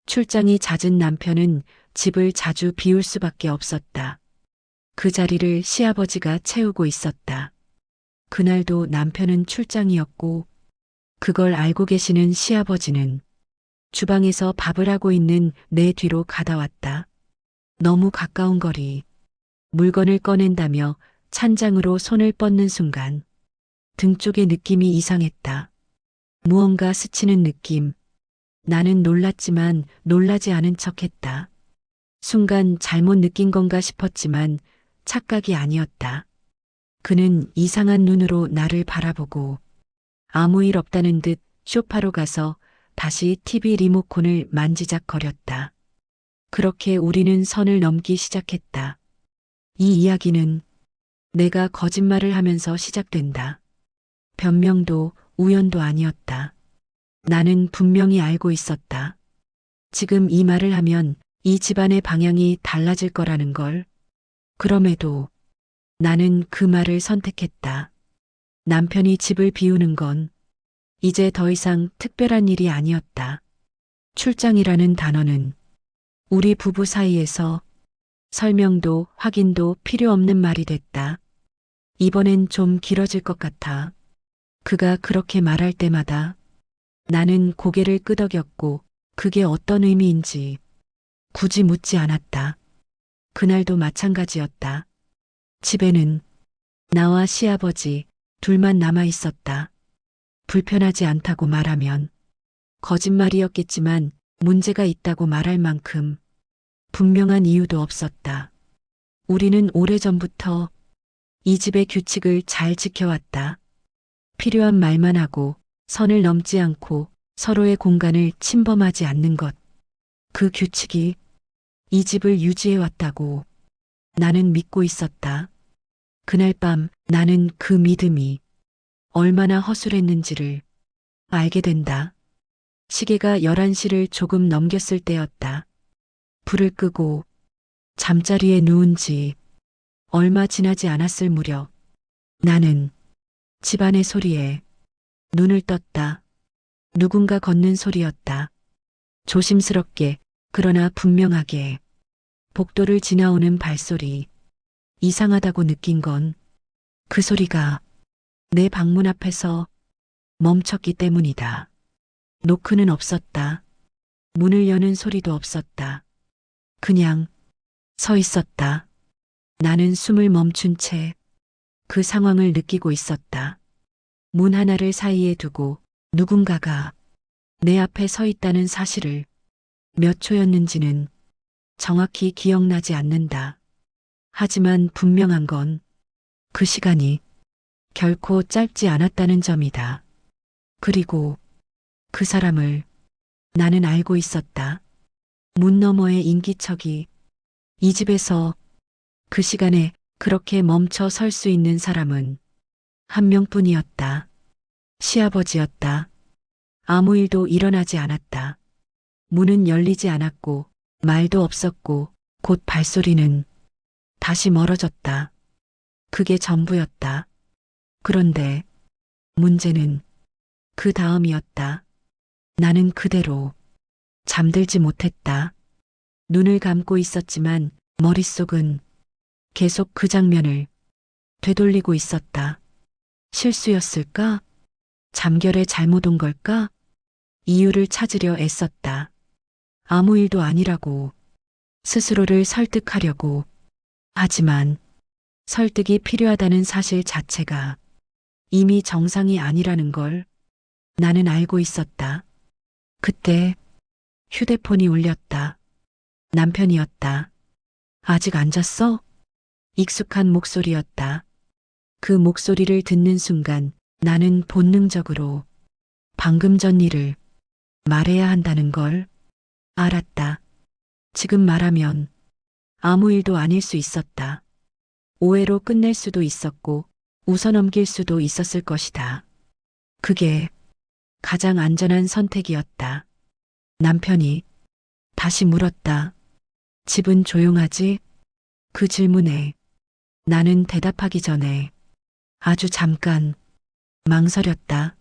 출장이 잦은 남편은 집을 자주 비울 수밖에 없었다. 그 자리를 시아버지가 채우고 있었다. 그날도 남편은 출장이었고 그걸 알고 계시는 시아버지는 주방에서 밥을 하고 있는 내 뒤로 가다왔다. 너무 가까운 거리. 물건을 꺼낸다며 찬장으로 손을 뻗는 순간 등 쪽의 느낌이 이상했다. 무언가 스치는 느낌. 나는 놀랐지만 놀라지 않은 척했다. 순간 잘못 느낀 건가 싶었지만 착각이 아니었다. 그는 이상한 눈으로 나를 바라보고 아무 일 없다는 듯 소파로 가서 다시 TV 리모컨을 만지작거렸다. 그렇게 우리는 선을 넘기 시작했다. 이 이야기는 내가 거짓말을 하면서 시작된다. 변명도 우연도 아니었다. 나는 분명히 알고 있었다. 지금 이 말을 하면 이 집안의 방향이 달라질 거라는 걸. 그럼에도 나는 그 말을 선택했다. 남편이 집을 비우는 건 이제 더 이상 특별한 일이 아니었다. 출장이라는 단어는 우리 부부 사이에서 설명도 확인도 필요 없는 말이 됐다. 이번엔 좀 길어질 것 같아. 그가 그렇게 말할 때마다 나는 고개를 끄덕였고 그게 어떤 의미인지 굳이 묻지 않았다. 그날도 마찬가지였다. 집에는 나와 시아버지 둘만 남아 있었다. 불편하지 않다고 말하면 거짓말이었겠지만 문제가 있다고 말할 만큼 분명한 이유도 없었다. 우리는 오래전부터 이 집의 규칙을 잘 지켜왔다. 필요한 말만 하고 선을 넘지 않고 서로의 공간을 침범하지 않는 것. 그 규칙이 이 집을 유지해왔다고 나는 믿고 있었다. 그날 밤 나는 그 믿음이 얼마나 허술했는지를 알게 된다. 시계가 11시를 조금 넘겼을 때였다. 불을 끄고 잠자리에 누운 지 얼마 지나지 않았을 무렵 나는 집안의 소리에 눈을 떴다. 누군가 걷는 소리였다. 조심스럽게 그러나 분명하게 복도를 지나오는 발소리. 이상하다고 느낀 건 그 소리가 내 방문 앞에서 멈췄기 때문이다. 노크는 없었다. 문을 여는 소리도 없었다. 그냥 서 있었다. 나는 숨을 멈춘 채 그 상황을 느끼고 있었다. 문 하나를 사이에 두고 누군가가 내 앞에 서 있다는 사실을 몇 초였는지는 정확히 기억나지 않는다. 하지만 분명한 건 그 시간이 결코 짧지 않았다는 점이다. 그리고 그 사람을 나는 알고 있었다. 문 너머의 인기척이 이 집에서 그 시간에 그렇게 멈춰 설 수 있는 사람은 한 명뿐이었다. 시아버지였다. 아무 일도 일어나지 않았다. 문은 열리지 않았고 말도 없었고 곧 발소리는 다시 멀어졌다. 그게 전부였다. 그런데 문제는 그 다음이었다. 나는 그대로 잠들지 못했다. 눈을 감고 있었지만 머릿속은 계속 그 장면을 되돌리고 있었다. 실수였을까? 잠결에 잘못 온 걸까? 이유를 찾으려 애썼다. 아무 일도 아니라고 스스로를 설득하려고. 하지만 설득이 필요하다는 사실 자체가 이미 정상이 아니라는 걸 나는 알고 있었다. 그때 휴대폰이 울렸다. 남편이었다. 아직 안 잤어? 익숙한 목소리였다. 그 목소리를 듣는 순간 나는 본능적으로 방금 전 일을 말해야 한다는 걸 알았다. 지금 말하면 아무 일도 아닐 수 있었다. 오해로 끝낼 수도 있었고 웃어넘길 수도 있었을 것이다. 그게 가장 안전한 선택이었다. 남편이 다시 물었다. 집은 조용하지? 그 질문에 나는 대답하기 전에 아주 잠깐 망설였다.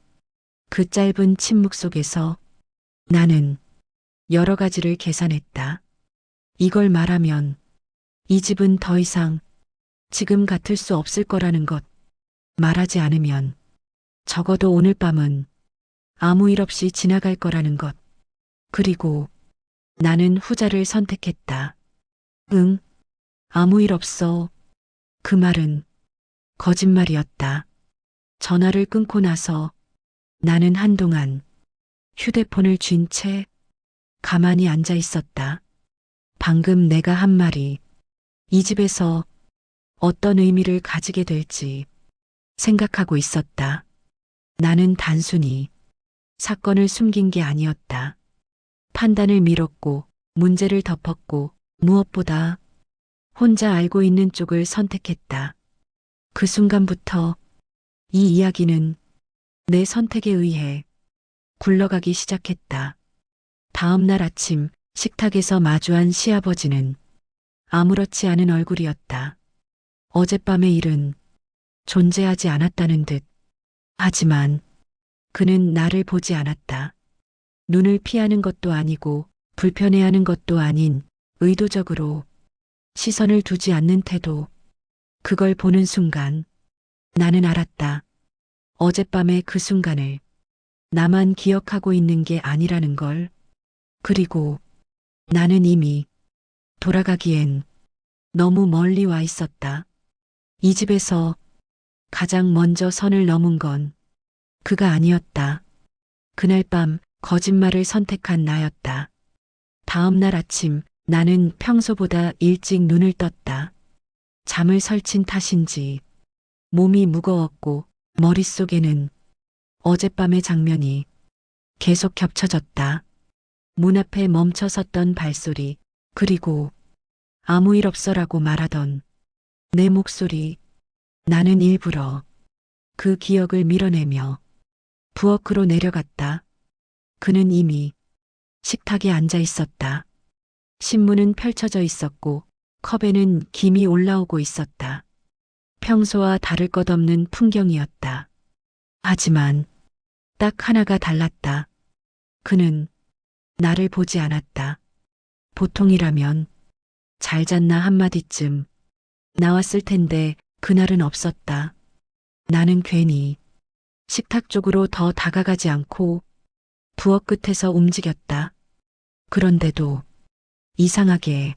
그 짧은 침묵 속에서 나는 여러 가지를 계산했다. 이걸 말하면 이 집은 더 이상 지금 같을 수 없을 거라는 것. 말하지 않으면 적어도 오늘 밤은 아무 일 없이 지나갈 거라는 것. 그리고 나는 후자를 선택했다. 응, 아무 일 없어. 그 말은 거짓말이었다. 전화를 끊고 나서 나는 한동안 휴대폰을 쥔 채 가만히 앉아 있었다. 방금 내가 한 말이 이 집에서 어떤 의미를 가지게 될지 생각하고 있었다. 나는 단순히 사건을 숨긴 게 아니었다. 판단을 미뤘고 문제를 덮었고 무엇보다 혼자 알고 있는 쪽을 선택했다. 그 순간부터 이 이야기는 내 선택에 의해 굴러가기 시작했다. 다음 날 아침 식탁에서 마주한 시아버지는 아무렇지 않은 얼굴이었다. 어젯밤의 일은 존재하지 않았다는 듯. 하지만 그는 나를 보지 않았다. 눈을 피하는 것도 아니고 불편해하는 것도 아닌 의도적으로 시선을 두지 않는 태도. 그걸 보는 순간 나는 알았다. 어젯밤의 그 순간을 나만 기억하고 있는 게 아니라는 걸. 그리고 나는 이미 돌아가기엔 너무 멀리 와 있었다. 이 집에서 가장 먼저 선을 넘은 건 그가 아니었다. 그날 밤 거짓말을 선택한 나였다. 다음 날 아침 나는 평소보다 일찍 눈을 떴다. 잠을 설친 탓인지 몸이 무거웠고 머릿속에는 어젯밤의 장면이 계속 겹쳐졌다. 문 앞에 멈춰 섰던 발소리, 그리고 아무 일 없어라고 말하던 내 목소리. 나는 일부러 그 기억을 밀어내며 부엌으로 내려갔다. 그는 이미 식탁에 앉아 있었다. 신문은 펼쳐져 있었고 컵에는 김이 올라오고 있었다. 평소와 다를 것 없는 풍경이었다. 하지만 딱 하나가 달랐다. 그는 나를 보지 않았다. 보통이라면 잘 잤나 한마디쯤 나왔을 텐데 그날은 없었다. 나는 괜히 식탁 쪽으로 더 다가가지 않고 부엌 끝에서 움직였다. 그런데도 이상하게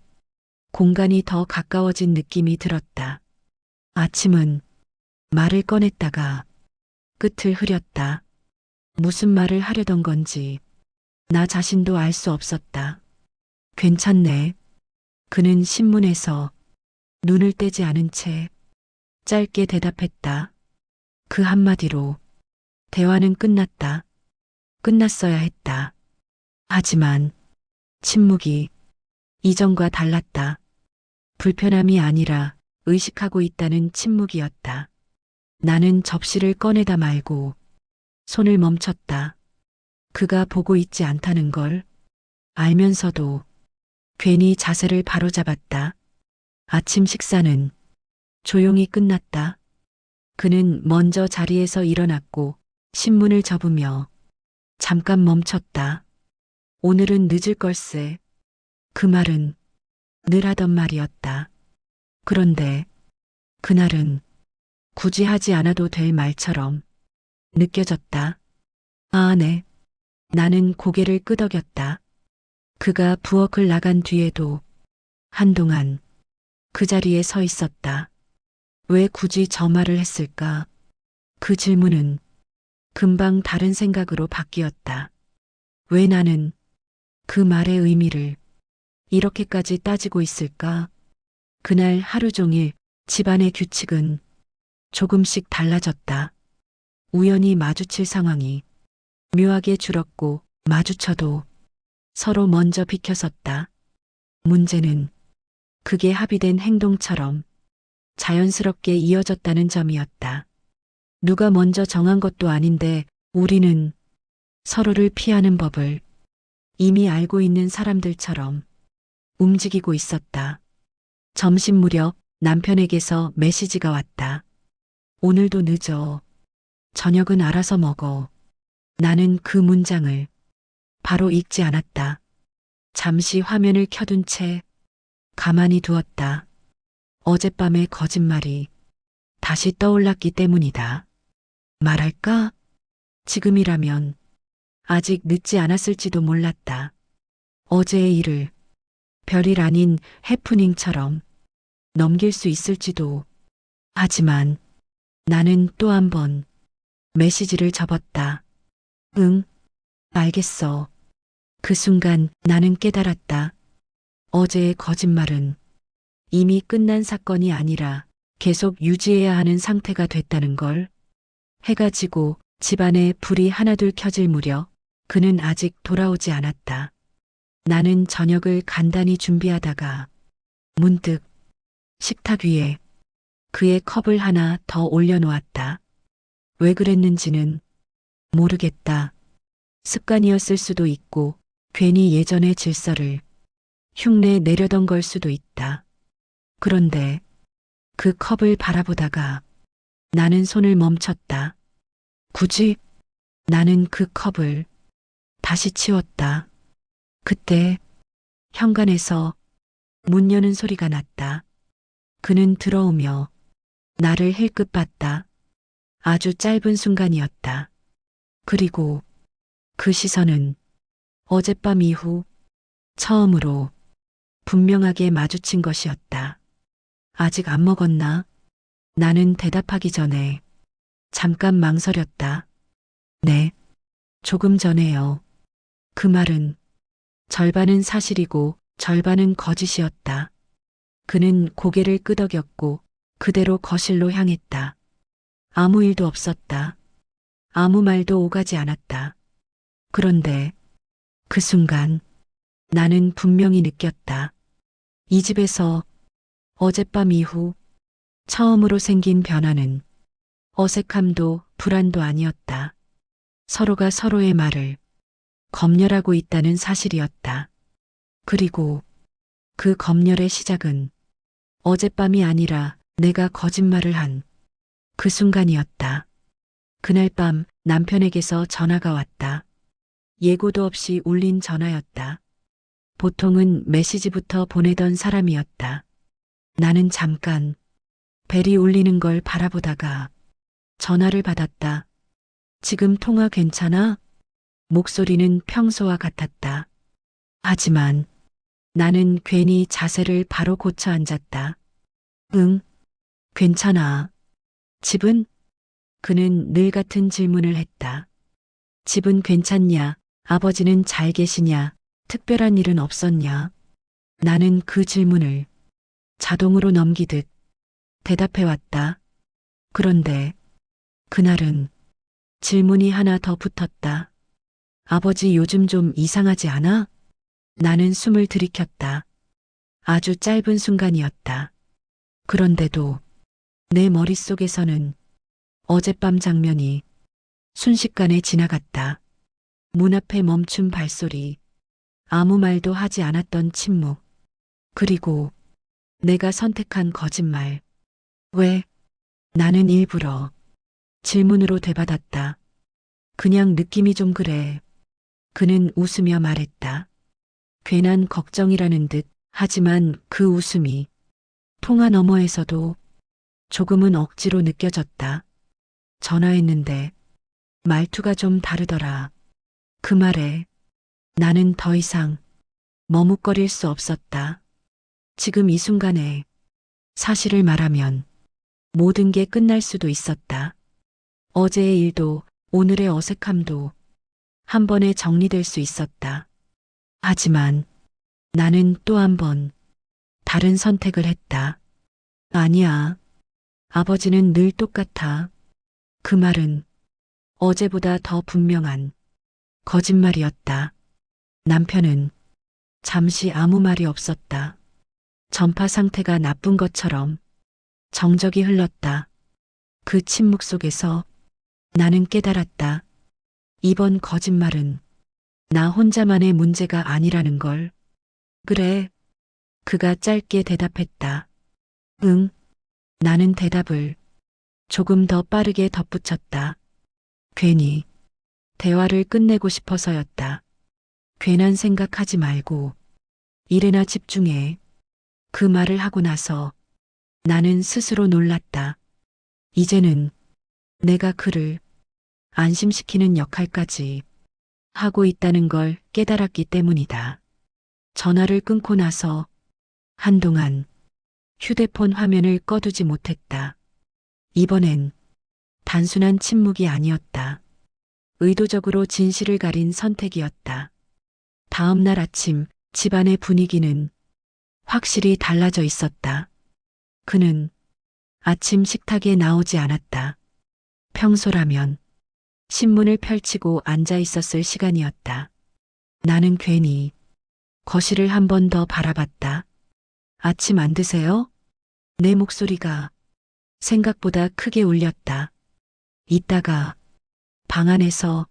공간이 더 가까워진 느낌이 들었다. 아침은 말을 꺼냈다가 끝을 흐렸다. 무슨 말을 하려던 건지 나 자신도 알 수 없었다. 괜찮네. 그는 신문에서 눈을 떼지 않은 채 짧게 대답했다. 그 한마디로 대화는 끝났다. 끝났어야 했다. 하지만 침묵이 이전과 달랐다. 불편함이 아니라 의식하고 있다는 침묵이었다. 나는 접시를 꺼내다 말고 손을 멈췄다. 그가 보고 있지 않다는 걸 알면서도 괜히 자세를 바로잡았다. 아침 식사는 조용히 끝났다. 그는 먼저 자리에서 일어났고 신문을 접으며 잠깐 멈췄다. 오늘은 늦을 걸세. 그 말은 늘 하던 말이었다. 그런데 그날은 굳이 하지 않아도 될 말처럼 느껴졌다. 아, 네. 나는 고개를 끄덕였다. 그가 부엌을 나간 뒤에도 한동안 그 자리에 서 있었다. 왜 굳이 저 말을 했을까? 그 질문은 금방 다른 생각으로 바뀌었다. 왜 나는 그 말의 의미를 이렇게까지 따지고 있을까? 그날 하루 종일 집안의 규칙은 조금씩 달라졌다. 우연히 마주칠 상황이 묘하게 줄었고 마주쳐도 서로 먼저 비켜섰다. 문제는 그게 합의된 행동처럼 자연스럽게 이어졌다는 점이었다. 누가 먼저 정한 것도 아닌데 우리는 서로를 피하는 법을 이미 알고 있는 사람들처럼 움직이고 있었다. 점심 무렵 남편에게서 메시지가 왔다. 오늘도 늦어. 저녁은 알아서 먹어. 나는 그 문장을 바로 읽지 않았다. 잠시 화면을 켜둔 채 가만히 두었다. 어젯밤의 거짓말이 다시 떠올랐기 때문이다. 말할까? 지금이라면 아직 늦지 않았을지도 몰랐다. 어제의 일을 별일 아닌 해프닝처럼 넘길 수 있을지도. 하지만 나는 또 한 번 메시지를 접었다. 응, 알겠어. 그 순간 나는 깨달았다. 어제의 거짓말은 이미 끝난 사건이 아니라 계속 유지해야 하는 상태가 됐다는 걸. 해가 지고 집안에 불이 하나둘 켜질 무렵 그는 아직 돌아오지 않았다. 나는 저녁을 간단히 준비하다가 문득 식탁 위에 그의 컵을 하나 더 올려놓았다. 왜 그랬는지는 모르겠다. 습관이었을 수도 있고 괜히 예전의 질서를 흉내 내려던 걸 수도 있다. 그런데 그 컵을 바라보다가 나는 손을 멈췄다. 굳이 나는 그 컵을 다시 치웠다. 그때 현관에서 문 여는 소리가 났다. 그는 들어오며 나를 힐끗 봤다. 아주 짧은 순간이었다. 그리고 그 시선은 어젯밤 이후 처음으로 분명하게 마주친 것이었다. 아직 안 먹었나? 나는 대답하기 전에 잠깐 망설였다. 네, 조금 전에요. 그 말은 절반은 사실이고 절반은 거짓이었다. 그는 고개를 끄덕였고 그대로 거실로 향했다. 아무 일도 없었다. 아무 말도 오가지 않았다. 그런데 그 순간 나는 분명히 느꼈다. 이 집에서 어젯밤 이후 처음으로 생긴 변화는 어색함도 불안도 아니었다. 서로가 서로의 말을 검열하고 있다는 사실이었다. 그리고 그 검열의 시작은 어젯밤이 아니라 내가 거짓말을 한 그 순간이었다. 그날 밤 남편에게서 전화가 왔다. 예고도 없이 울린 전화였다. 보통은 메시지부터 보내던 사람이었다. 나는 잠깐 벨이 울리는 걸 바라보다가 전화를 받았다. 지금 통화 괜찮아? 목소리는 평소와 같았다. 하지만 나는 괜히 자세를 바로 고쳐 앉았다. 응, 괜찮아. 집은? 그는 늘 같은 질문을 했다. 집은 괜찮냐? 아버지는 잘 계시냐? 특별한 일은 없었냐? 나는 그 질문을 자동으로 넘기듯 대답해왔다. 그런데 그날은 질문이 하나 더 붙었다. 아버지 요즘 좀 이상하지 않아? 나는 숨을 들이켰다. 아주 짧은 순간이었다. 그런데도 내 머릿속에서는 어젯밤 장면이 순식간에 지나갔다. 문 앞에 멈춘 발소리, 아무 말도 하지 않았던 침묵, 그리고 내가 선택한 거짓말. 왜? 나는 일부러 질문으로 되받았다. 그냥 느낌이 좀 그래. 그는 웃으며 말했다. 괜한 걱정이라는 듯. 하지만 그 웃음이 통화 너머에서도 조금은 억지로 느껴졌다. 전화했는데 말투가 좀 다르더라. 그 말에 나는 더 이상 머뭇거릴 수 없었다. 지금 이 순간에 사실을 말하면 모든 게 끝날 수도 있었다. 어제의 일도 오늘의 어색함도 한 번에 정리될 수 있었다. 하지만 나는 또 한 번 다른 선택을 했다. 아니야. 아버지는 늘 똑같아. 그 말은 어제보다 더 분명한 거짓말이었다. 남편은 잠시 아무 말이 없었다. 전파 상태가 나쁜 것처럼 정적이 흘렀다. 그 침묵 속에서 나는 깨달았다. 이번 거짓말은 나 혼자만의 문제가 아니라는 걸. 그래. 그가 짧게 대답했다. 응. 나는 대답을 조금 더 빠르게 덧붙였다. 괜히 대화를 끝내고 싶어서였다. 괜한 생각하지 말고 일에나 집중해. 그 말을 하고 나서 나는 스스로 놀랐다. 이제는 내가 그를 안심시키는 역할까지 하고 있다는 걸 깨달았기 때문이다. 전화를 끊고 나서 한동안 휴대폰 화면을 꺼두지 못했다. 이번엔 단순한 침묵이 아니었다. 의도적으로 진실을 가린 선택이었다. 다음 날 아침 집안의 분위기는 확실히 달라져 있었다. 그는 아침 식탁에 나오지 않았다. 평소라면 신문을 펼치고 앉아 있었을 시간이었다. 나는 괜히 거실을 한 번 더 바라봤다. 아침 안 드세요? 내 목소리가 생각보다 크게 울렸다. 이따가 방 안에서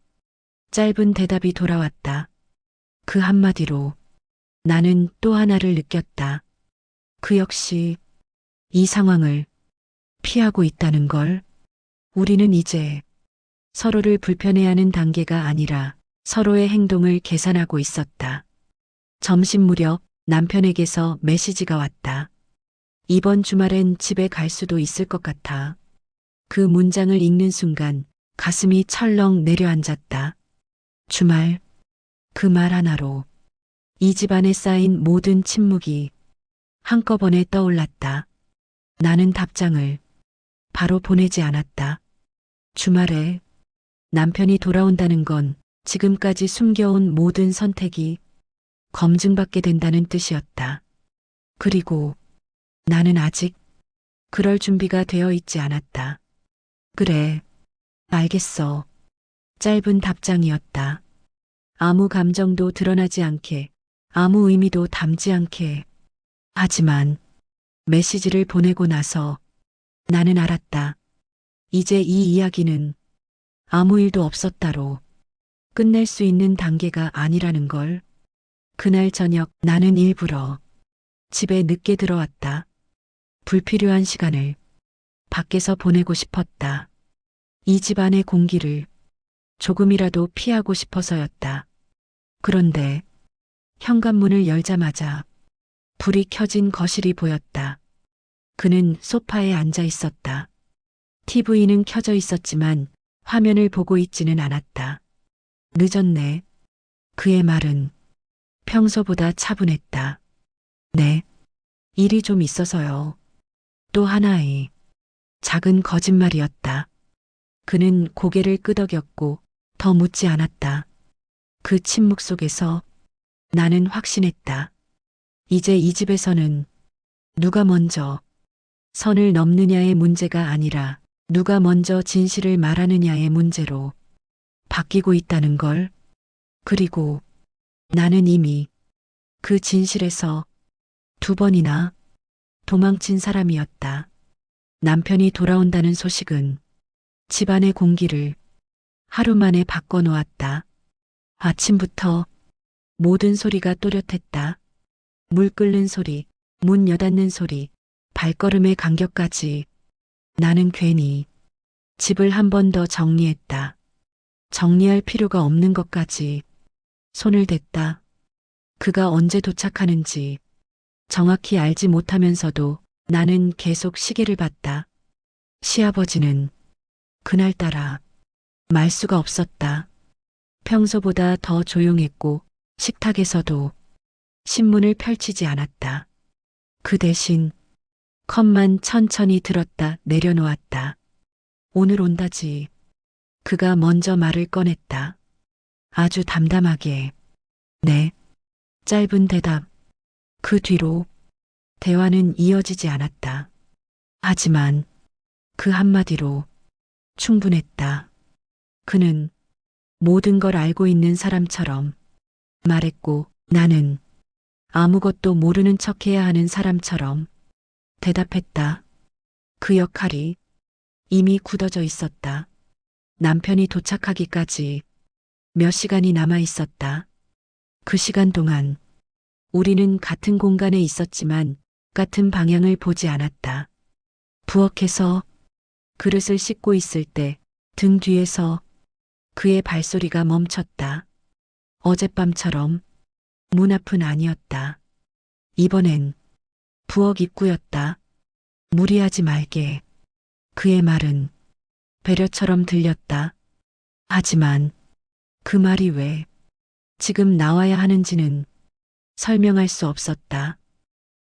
짧은 대답이 돌아왔다. 그 한마디로 나는 또 하나를 느꼈다. 그 역시 이 상황을 피하고 있다는 걸. 우리는 이제 서로를 불편해하는 단계가 아니라 서로의 행동을 계산하고 있었다. 점심 무렵 남편에게서 메시지가 왔다. 이번 주말엔 집에 갈 수도 있을 것 같아. 그 문장을 읽는 순간 가슴이 철렁 내려앉았다. 주말, 그 말 하나로 이 집안에 쌓인 모든 침묵이 한꺼번에 떠올랐다. 나는 답장을 바로 보내지 않았다. 주말에 남편이 돌아온다는 건 지금까지 숨겨온 모든 선택이 검증받게 된다는 뜻이었다. 그리고 나는 아직 그럴 준비가 되어 있지 않았다. 그래, 알겠어. 짧은 답장이었다. 아무 감정도 드러나지 않게, 아무 의미도 담지 않게. 하지만 메시지를 보내고 나서 나는 알았다. 이제 이 이야기는 아무 일도 없었다로 끝낼 수 있는 단계가 아니라는 걸. 그날 저녁 나는 일부러 집에 늦게 들어왔다. 불필요한 시간을 밖에서 보내고 싶었다. 이 집안의 공기를 조금이라도 피하고 싶어서였다. 그런데 현관문을 열자마자 불이 켜진 거실이 보였다. 그는 소파에 앉아 있었다. TV는 켜져 있었지만 화면을 보고 있지는 않았다. 늦었네. 그의 말은 평소보다 차분했다. 네. 일이 좀 있어서요. 또 하나의 작은 거짓말이었다. 그는 고개를 끄덕였고 더 묻지 않았다. 그 침묵 속에서 나는 확신했다. 이제 이 집에서는 누가 먼저 선을 넘느냐의 문제가 아니라 누가 먼저 진실을 말하느냐의 문제로 바뀌고 있다는 걸. 그리고 나는 이미 그 진실에서 2번이나 도망친 사람이었다. 남편이 돌아온다는 소식은 집안의 공기를 하루 만에 바꿔놓았다. 아침부터 모든 소리가 또렷했다. 물 끓는 소리, 문 여닫는 소리, 발걸음의 간격까지. 나는 괜히 집을 한 번 더 정리했다. 정리할 필요가 없는 것까지 손을 댔다. 그가 언제 도착하는지 정확히 알지 못하면서도 나는 계속 시계를 봤다. 시아버지는 그날따라 말수가 없었다. 평소보다 더 조용했고 식탁에서도 신문을 펼치지 않았다. 그 대신 컵만 천천히 들었다 내려놓았다. 오늘 온다지. 그가 먼저 말을 꺼냈다. 아주 담담하게. 네. 짧은 대답. 그 뒤로 대화는 이어지지 않았다. 하지만 그 한마디로 충분했다. 그는 모든 걸 알고 있는 사람처럼 말했고 나는 아무것도 모르는 척해야 하는 사람처럼 대답했다. 그 역할이 이미 굳어져 있었다. 남편이 도착하기까지 몇 시간이 남아 있었다. 그 시간 동안 우리는 같은 공간에 있었지만 같은 방향을 보지 않았다. 부엌에서 그릇을 씻고 있을 때 등 뒤에서 그의 발소리가 멈췄다. 어젯밤처럼 문 앞은 아니었다. 이번엔 부엌 입구였다. 무리하지 말게. 그의 말은 배려처럼 들렸다. 하지만 그 말이 왜 지금 나와야 하는지는 설명할 수 없었다.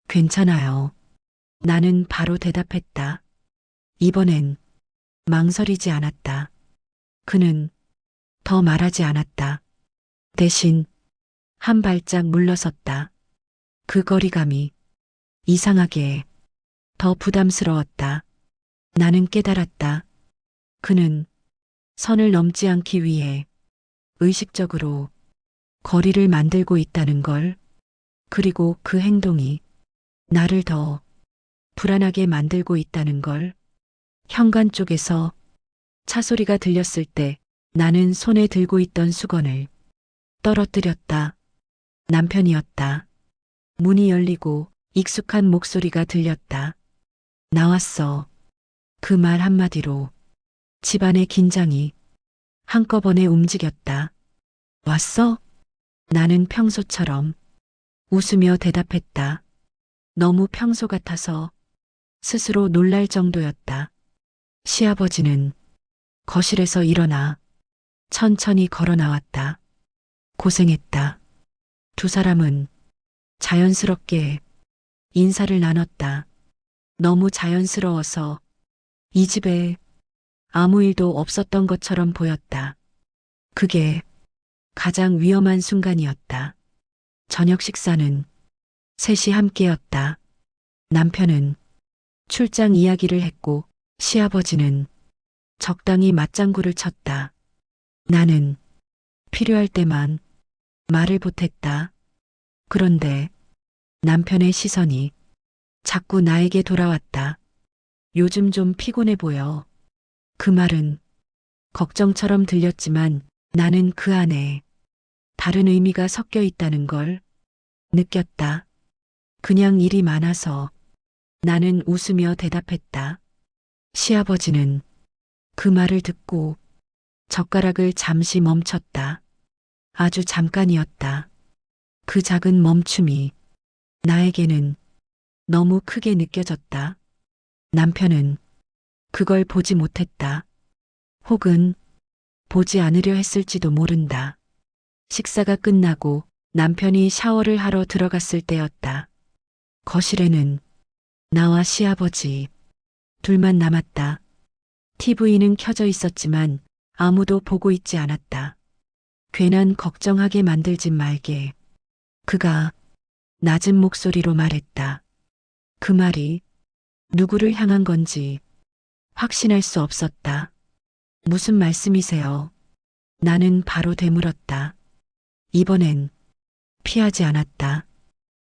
괜찮아요. 나는 바로 대답했다. 이번엔 망설이지 않았다. 그는 더 말하지 않았다. 대신 한 발짝 물러섰다. 그 거리감이 이상하게 더 부담스러웠다. 나는 깨달았다. 그는 선을 넘지 않기 위해 의식적으로 거리를 만들고 있다는 걸, 그리고 그 행동이 나를 더 불안하게 만들고 있다는 걸. 현관 쪽에서 차 소리가 들렸을 때 나는 손에 들고 있던 수건을 떨어뜨렸다. 남편이었다. 문이 열리고 익숙한 목소리가 들렸다. 나왔어. 그 말 한마디로 집안의 긴장이 한꺼번에 움직였다. 왔어? 나는 평소처럼 웃으며 대답했다. 너무 평소 같아서 스스로 놀랄 정도였다. 시아버지는 거실에서 일어나 천천히 걸어 나왔다. 고생했다. 두 사람은 자연스럽게 인사를 나눴다. 너무 자연스러워서 이 집에 아무 일도 없었던 것처럼 보였다. 그게 가장 위험한 순간이었다. 저녁 식사는 셋이 함께였다. 남편은 출장 이야기를 했고 시아버지는 적당히 맞장구를 쳤다. 나는 필요할 때만 말을 보탰다. 그런데 남편의 시선이 자꾸 나에게 돌아왔다. 요즘 좀 피곤해 보여. 그 말은 걱정처럼 들렸지만 나는 그 안에 다른 의미가 섞여 있다는 걸 느꼈다. 그냥 일이 많아서. 나는 웃으며 대답했다. 시아버지는 그 말을 듣고 젓가락을 잠시 멈췄다. 아주 잠깐이었다. 그 작은 멈춤이 나에게는 너무 크게 느껴졌다. 남편은 그걸 보지 못했다. 혹은 보지 않으려 했을지도 모른다. 식사가 끝나고 남편이 샤워를 하러 들어갔을 때였다. 거실에는 나와 시아버지 둘만 남았다. TV는 켜져 있었지만 아무도 보고 있지 않았다. 괜한 걱정하게 만들지 말게. 그가 낮은 목소리로 말했다. 그 말이 누구를 향한 건지 확신할 수 없었다. 무슨 말씀이세요? 나는 바로 되물었다. 이번엔 피하지 않았다.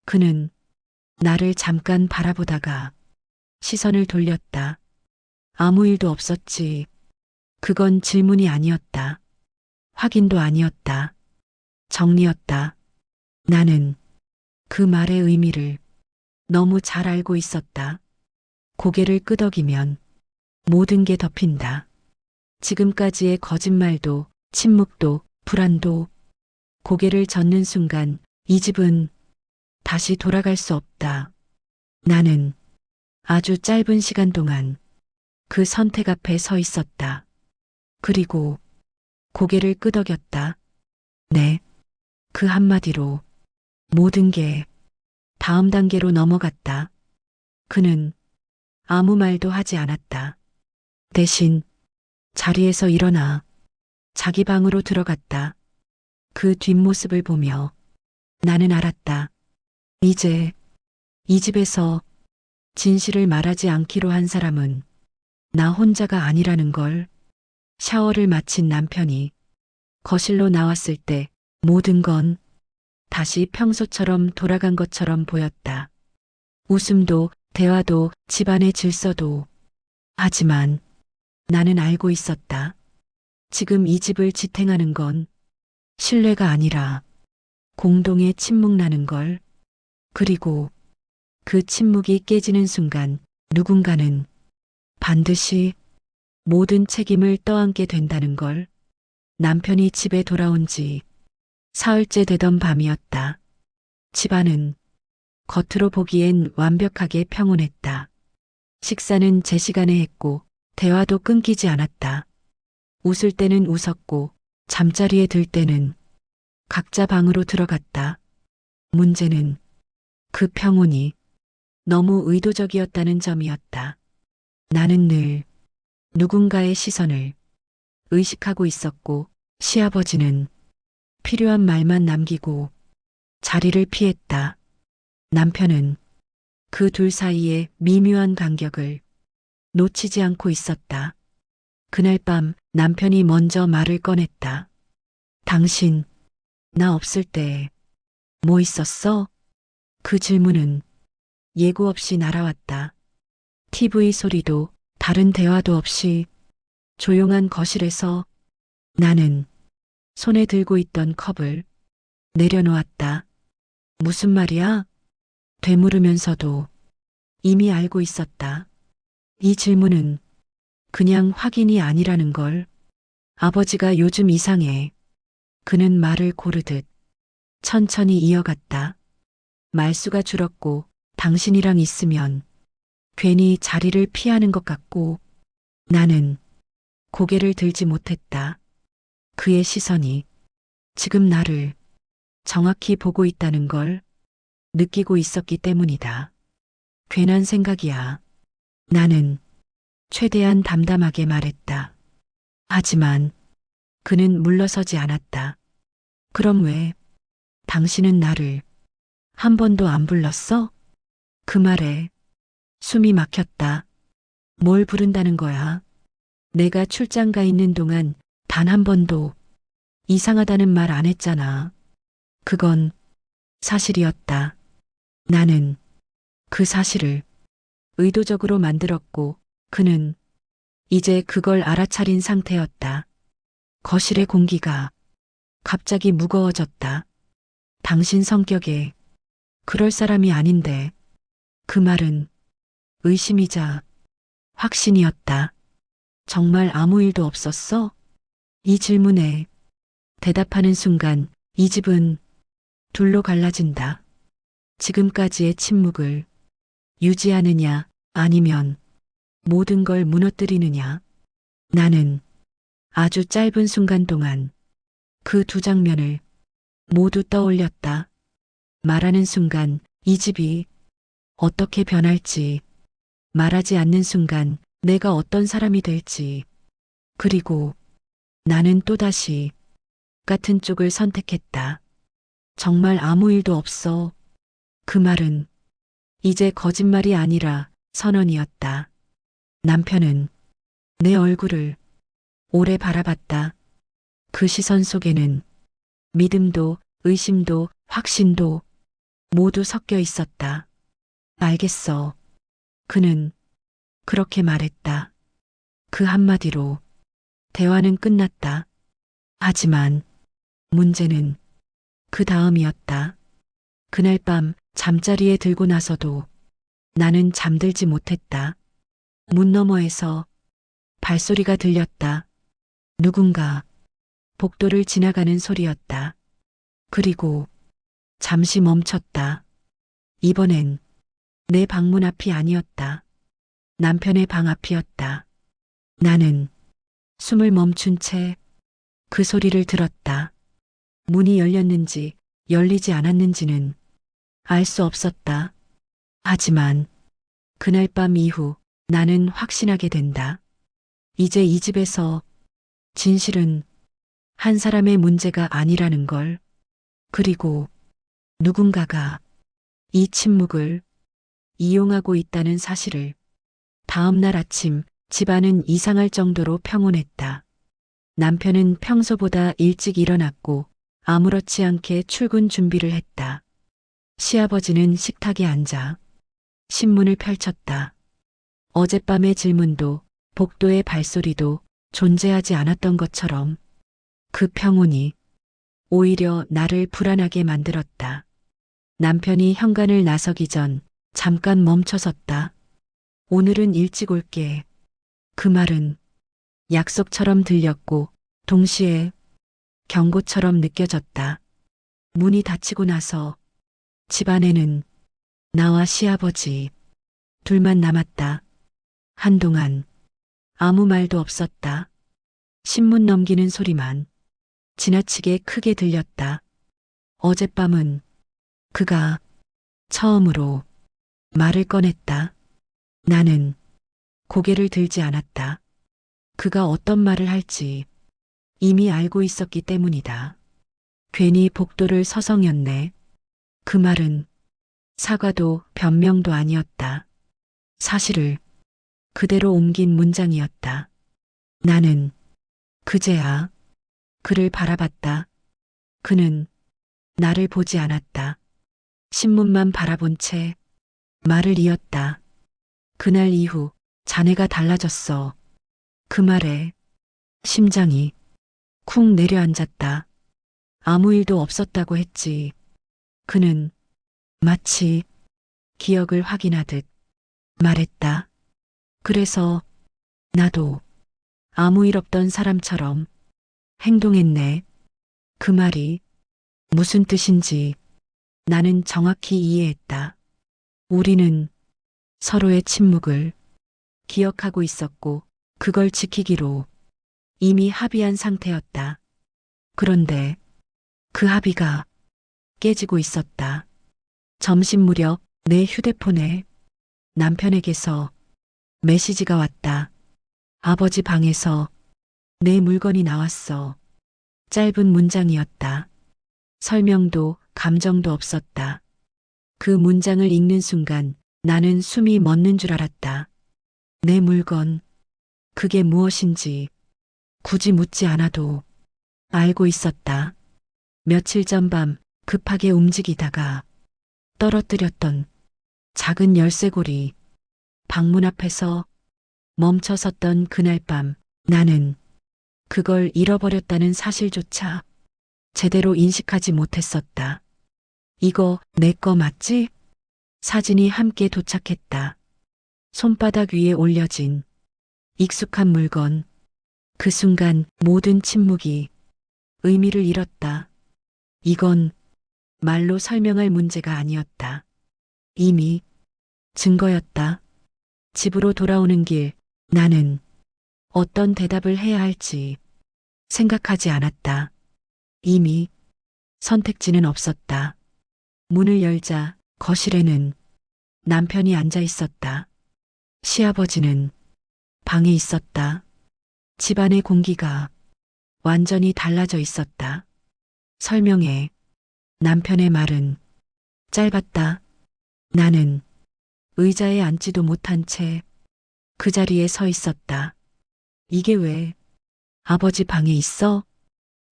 그는 나를 잠깐 바라보다가 시선을 돌렸다. 아무 일도 없었지. 그건 질문이 아니었다. 확인도 아니었다. 정리였다. 나는 그 말의 의미를 너무 잘 알고 있었다. 고개를 끄덕이면 모든 게 덮인다. 지금까지의 거짓말도, 침묵도, 불안도. 고개를 젓는 순간 이 집은 다시 돌아갈 수 없다. 나는 아주 짧은 시간 동안 그 선택 앞에 서 있었다. 그리고 고개를 끄덕였다. 네. 그 한마디로 모든 게 다음 단계로 넘어갔다. 그는 아무 말도 하지 않았다. 대신 자리에서 일어나 자기 방으로 들어갔다. 그 뒷모습을 보며 나는 알았다. 이제 이 집에서 진실을 말하지 않기로 한 사람은 나 혼자가 아니라는 걸. 샤워를 마친 남편이 거실로 나왔을 때 모든 건 다시 평소처럼 돌아간 것처럼 보였다. 웃음도, 대화도, 집안의 질서도. 하지만 나는 알고 있었다. 지금 이 집을 지탱하는 건 신뢰가 아니라 공동의 침묵나는 걸. 그리고 그 침묵이 깨지는 순간 누군가는 반드시 모든 책임을 떠안게 된다는 걸. 남편이 집에 돌아온 지 사흘째 되던 밤이었다. 집안은 겉으로 보기엔 완벽하게 평온했다. 식사는 제 시간에 했고 대화도 끊기지 않았다. 웃을 때는 웃었고 잠자리에 들 때는 각자 방으로 들어갔다. 문제는 그 평온이 너무 의도적이었다는 점이었다. 나는 늘 누군가의 시선을 의식하고 있었고 시아버지는 필요한 말만 남기고 자리를 피했다. 남편은 그 둘 사이의 미묘한 간격을 놓치지 않고 있었다. 그날 밤 남편이 먼저 말을 꺼냈다. 당신, 나 없을 때 뭐 있었어? 그 질문은 예고 없이 날아왔다. TV 소리도 다른 대화도 없이 조용한 거실에서 나는 손에 들고 있던 컵을 내려놓았다. 무슨 말이야? 되물으면서도 이미 알고 있었다. 이 질문은 그냥 확인이 아니라는 걸. 아버지가 요즘 이상해. 그는 말을 고르듯 천천히 이어갔다. 말수가 줄었고 당신이랑 있으면 괜히 자리를 피하는 것 같고 나는 고개를 들지 못했다. 그의 시선이 지금 나를 정확히 보고 있다는 걸 느끼고 있었기 때문이다. 괜한 생각이야. 나는 최대한 담담하게 말했다. 하지만 그는 물러서지 않았다. 그럼 왜 당신은 나를 한 번도 안 불렀어? 그 말에 숨이 막혔다. 뭘 부른다는 거야? 내가 출장 가 있는 동안 단 한 번도 이상하다는 말 안 했잖아. 그건 사실이었다. 나는 그 사실을 의도적으로 만들었고 그는 이제 그걸 알아차린 상태였다. 거실의 공기가 갑자기 무거워졌다. 당신 성격에 그럴 사람이 아닌데 그 말은 의심이자 확신이었다. 정말 아무 일도 없었어? 이 질문에 대답하는 순간 이 집은 둘로 갈라진다. 지금까지의 침묵을 유지하느냐 아니면 모든 걸 무너뜨리느냐. 나는 아주 짧은 순간 동안 그 두 장면을 모두 떠올렸다. 말하는 순간 이 집이 어떻게 변할지, 말하지 않는 순간 내가 어떤 사람이 될지, 그리고 나는 또다시 같은 쪽을 선택했다. 정말 아무 일도 없어. 그 말은 이제 거짓말이 아니라 선언이었다. 남편은 내 얼굴을 오래 바라봤다. 그 시선 속에는 믿음도 의심도 확신도 모두 섞여 있었다. 알겠어. 그는 그렇게 말했다. 그 한마디로 대화는 끝났다. 하지만 문제는 그 다음이었다. 그날 밤 잠자리에 들고 나서도 나는 잠들지 못했다. 문 너머에서 발소리가 들렸다. 누군가 복도를 지나가는 소리였다. 그리고 잠시 멈췄다. 이번엔 내 방문 앞이 아니었다. 남편의 방 앞이었다. 나는 숨을 멈춘 채 그 소리를 들었다. 문이 열렸는지 열리지 않았는지는 알 수 없었다. 하지만 그날 밤 이후 나는 확신하게 된다. 이제 이 집에서 진실은 한 사람의 문제가 아니라는 걸. 그리고 누군가가 이 침묵을 이용하고 있다는 사실을. 다음 날 아침 집안은 이상할 정도로 평온했다. 남편은 평소보다 일찍 일어났고 아무렇지 않게 출근 준비를 했다. 시아버지는 식탁에 앉아 신문을 펼쳤다. 어젯밤의 질문도 복도의 발소리도 존재하지 않았던 것처럼 그 평온이 오히려 나를 불안하게 만들었다. 남편이 현관을 나서기 전 잠깐 멈춰섰다. 오늘은 일찍 올게. 그 말은 약속처럼 들렸고 동시에 경고처럼 느껴졌다. 문이 닫히고 나서 집 안에는 나와 시아버지 둘만 남았다. 한동안 아무 말도 없었다. 신문 넘기는 소리만 지나치게 크게 들렸다. 어젯밤은 그가 처음으로 말을 꺼냈다. 나는 고개를 들지 않았다. 그가 어떤 말을 할지 이미 알고 있었기 때문이다. 괜히 복도를 서성였네. 그 말은 사과도 변명도 아니었다. 사실을 그대로 옮긴 문장이었다. 나는 그제야 그를 바라봤다. 그는 나를 보지 않았다. 신문만 바라본 채 말을 이었다. 그날 이후 자네가 달라졌어. 그 말에 심장이 쿵 내려앉았다. 아무 일도 없었다고 했지. 그는 마치 기억을 확인하듯 말했다. 그래서 나도 아무 일 없던 사람처럼 행동했네. 그 말이 무슨 뜻인지 나는 정확히 이해했다. 우리는 서로의 침묵을 기억하고 있었고 그걸 지키기로 이미 합의한 상태였다. 그런데 그 합의가 깨지고 있었다. 점심 무렵 내 휴대폰에 남편에게서 메시지가 왔다. 아버지 방에서 내 물건이 나왔어. 짧은 문장이었다. 설명도 감정도 없었다. 그 문장을 읽는 순간 나는 숨이 멎는 줄 알았다. 내 물건, 그게 무엇인지 굳이 묻지 않아도 알고 있었다. 며칠 전 밤 급하게 움직이다가 떨어뜨렸던 작은 열쇠고리, 방문 앞에서 멈춰 섰던 그날 밤 나는 그걸 잃어버렸다는 사실조차 제대로 인식하지 못했었다. 이거 내 거 맞지? 사진이 함께 도착했다. 손바닥 위에 올려진 익숙한 물건. 그 순간 모든 침묵이 의미를 잃었다. 이건 말로 설명할 문제가 아니었다. 이미 증거였다. 집으로 돌아오는 길 나는 어떤 대답을 해야 할지 생각하지 않았다. 이미 선택지는 없었다. 문을 열자 거실에는 남편이 앉아 있었다. 시아버지는 방에 있었다. 집안의 공기가 완전히 달라져 있었다. 설명해. 남편의 말은 짧았다. 나는 의자에 앉지도 못한 채 그 자리에 서 있었다. 이게 왜 아버지 방에 있어?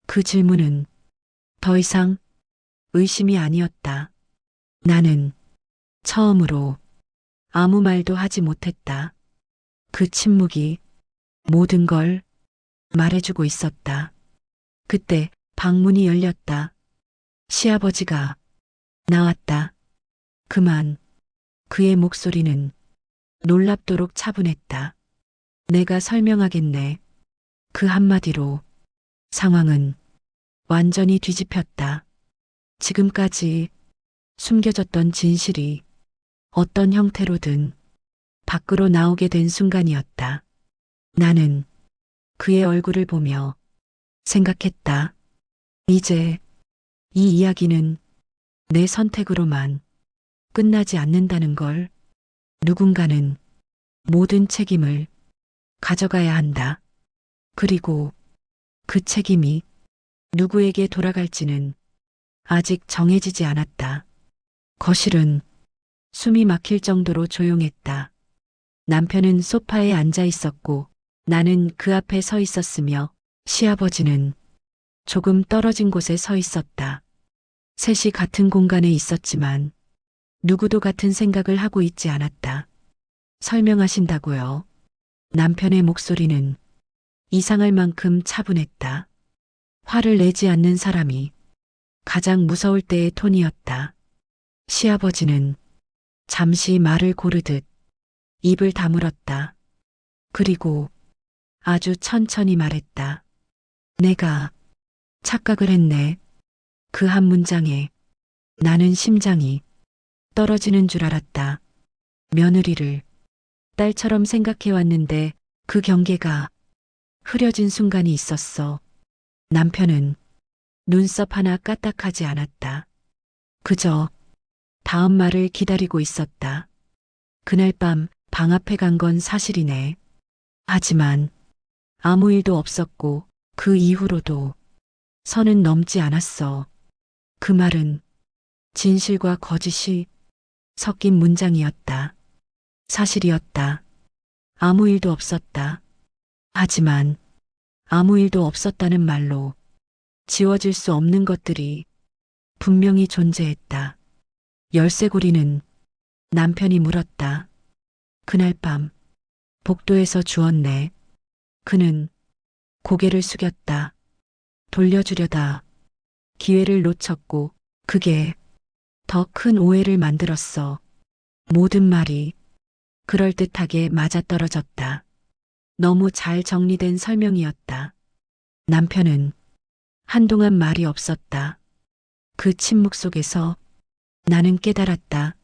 그 질문은 더 이상 의심이 아니었다. 나는 처음으로 아무 말도 하지 못했다. 그 침묵이 모든 걸 말해주고 있었다. 그때 방문이 열렸다. 시아버지가 나왔다. 그만 그의 목소리는 놀랍도록 차분했다. 내가 설명하겠네. 그 한마디로 상황은 완전히 뒤집혔다. 지금까지 숨겨졌던 진실이 어떤 형태로든 밖으로 나오게 된 순간이었다. 나는 그의 얼굴을 보며 생각했다. 이제 이 이야기는 내 선택으로만 끝나지 않는다는 걸. 누군가는 모든 책임을 가져가야 한다. 그리고 그 책임이 누구에게 돌아갈지는 아직 정해지지 않았다. 거실은 숨이 막힐 정도로 조용했다. 남편은 소파에 앉아 있었고 나는 그 앞에 서 있었으며 시아버지는 조금 떨어진 곳에 서 있었다. 셋이 같은 공간에 있었지만 누구도 같은 생각을 하고 있지 않았다. 설명하신다고요. 남편의 목소리는 이상할 만큼 차분했다. 화를 내지 않는 사람이 가장 무서울 때의 톤이었다. 시아버지는 잠시 말을 고르듯 입을 다물었다. 그리고 아주 천천히 말했다. 내가 착각을 했네. 그 한 문장에 나는 심장이 떨어지는 줄 알았다. 며느리를 딸처럼 생각해왔는데 그 경계가 흐려진 순간이 있었어. 남편은 눈썹 하나 까딱하지 않았다. 그저 다음 말을 기다리고 있었다. 그날 밤 방 앞에 간 건 사실이네. 하지만 아무 일도 없었고 그 이후로도 선은 넘지 않았어. 그 말은 진실과 거짓이 섞인 문장이었다. 사실이었다. 아무 일도 없었다. 하지만 아무 일도 없었다는 말로 지워질 수 없는 것들이 분명히 존재했다. 열쇠고리는 남편이 물었다. 그날 밤 복도에서 주웠네. 그는 고개를 숙였다. 돌려주려다 기회를 놓쳤고 그게 더 큰 오해를 만들었어. 모든 말이 그럴듯하게 맞아떨어졌다. 너무 잘 정리된 설명이었다. 남편은 한동안 말이 없었다. 그 침묵 속에서 나는 깨달았다.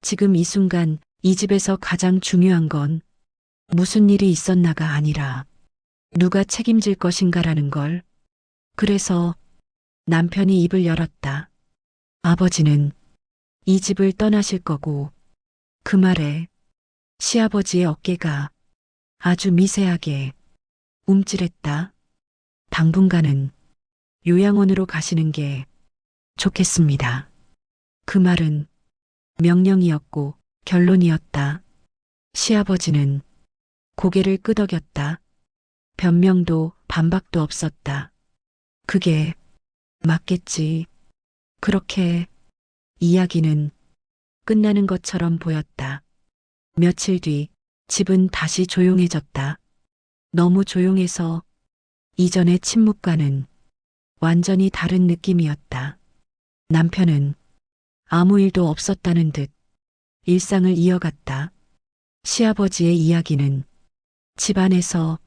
지금 이 순간 이 집에서 가장 중요한 건 무슨 일이 있었나가 아니라 누가 책임질 것인가라는 걸. 그래서 남편이 입을 열었다. 아버지는 이 집을 떠나실 거고 그 말에 시아버지의 어깨가 아주 미세하게 움찔했다. 당분간은 요양원으로 가시는 게 좋겠습니다. 그 말은 명령이었고 결론이었다. 시아버지는 고개를 끄덕였다. 변명도 반박도 없었다. 그게 맞겠지. 그렇게 이야기는 끝나는 것처럼 보였다. 며칠 뒤 집은 다시 조용해졌다. 너무 조용해서 이전의 침묵과는 완전히 다른 느낌이었다. 남편은 아무 일도 없었다는 듯 일상을 이어갔다. 시아버지의 이야기는 집안에서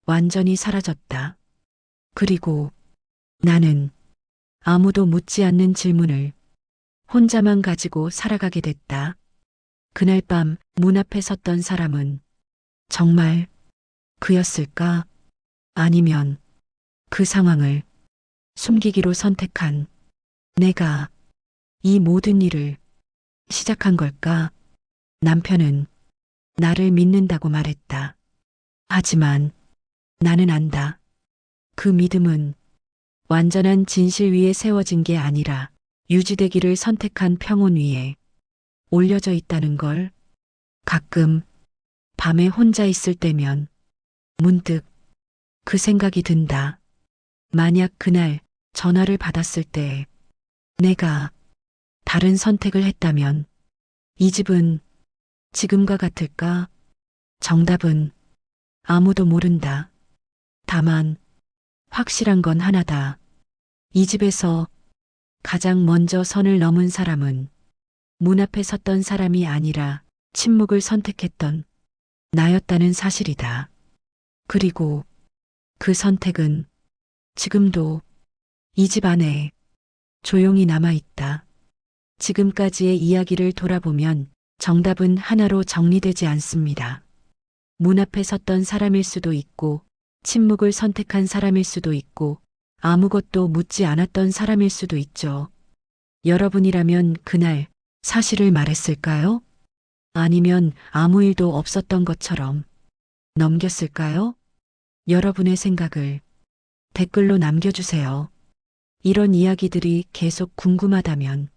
완전히 사라졌다. 그리고 나는 아무도 묻지 않는 질문을 혼자만 가지고 살아가게 됐다. 그날 밤 문 앞에 섰던 사람은 정말 그였을까? 아니면 그 상황을 숨기기로 선택한 내가 이 모든 일을 시작한 걸까? 남편은 나를 믿는다고 말했다. 하지만 나는 안다. 그 믿음은 완전한 진실 위에 세워진 게 아니라 유지되기를 선택한 평온 위에 올려져 있다는 걸. 가끔 밤에 혼자 있을 때면 문득 그 생각이 든다. 만약 그날 전화를 받았을 때 내가 다른 선택을 했다면 이 집은 지금과 같을까? 정답은 아무도 모른다. 다만 확실한 건 하나다. 이 집에서 가장 먼저 선을 넘은 사람은 문 앞에 섰던 사람이 아니라 침묵을 선택했던 나였다는 사실이다. 그리고 그 선택은 지금도 이 집 안에 조용히 남아있다. 지금까지의 이야기를 돌아보면 정답은 하나로 정리되지 않습니다. 문 앞에 섰던 사람일 수도 있고, 침묵을 선택한 사람일 수도 있고, 아무것도 묻지 않았던 사람일 수도 있죠. 여러분이라면 그날 사실을 말했을까요? 아니면 아무 일도 없었던 것처럼 넘겼을까요? 여러분의 생각을 댓글로 남겨주세요. 이런 이야기들이 계속 궁금하다면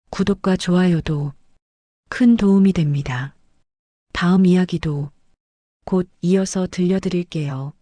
구독과 좋아요도 큰 도움이 됩니다. 다음 이야기도 곧 이어서 들려드릴게요.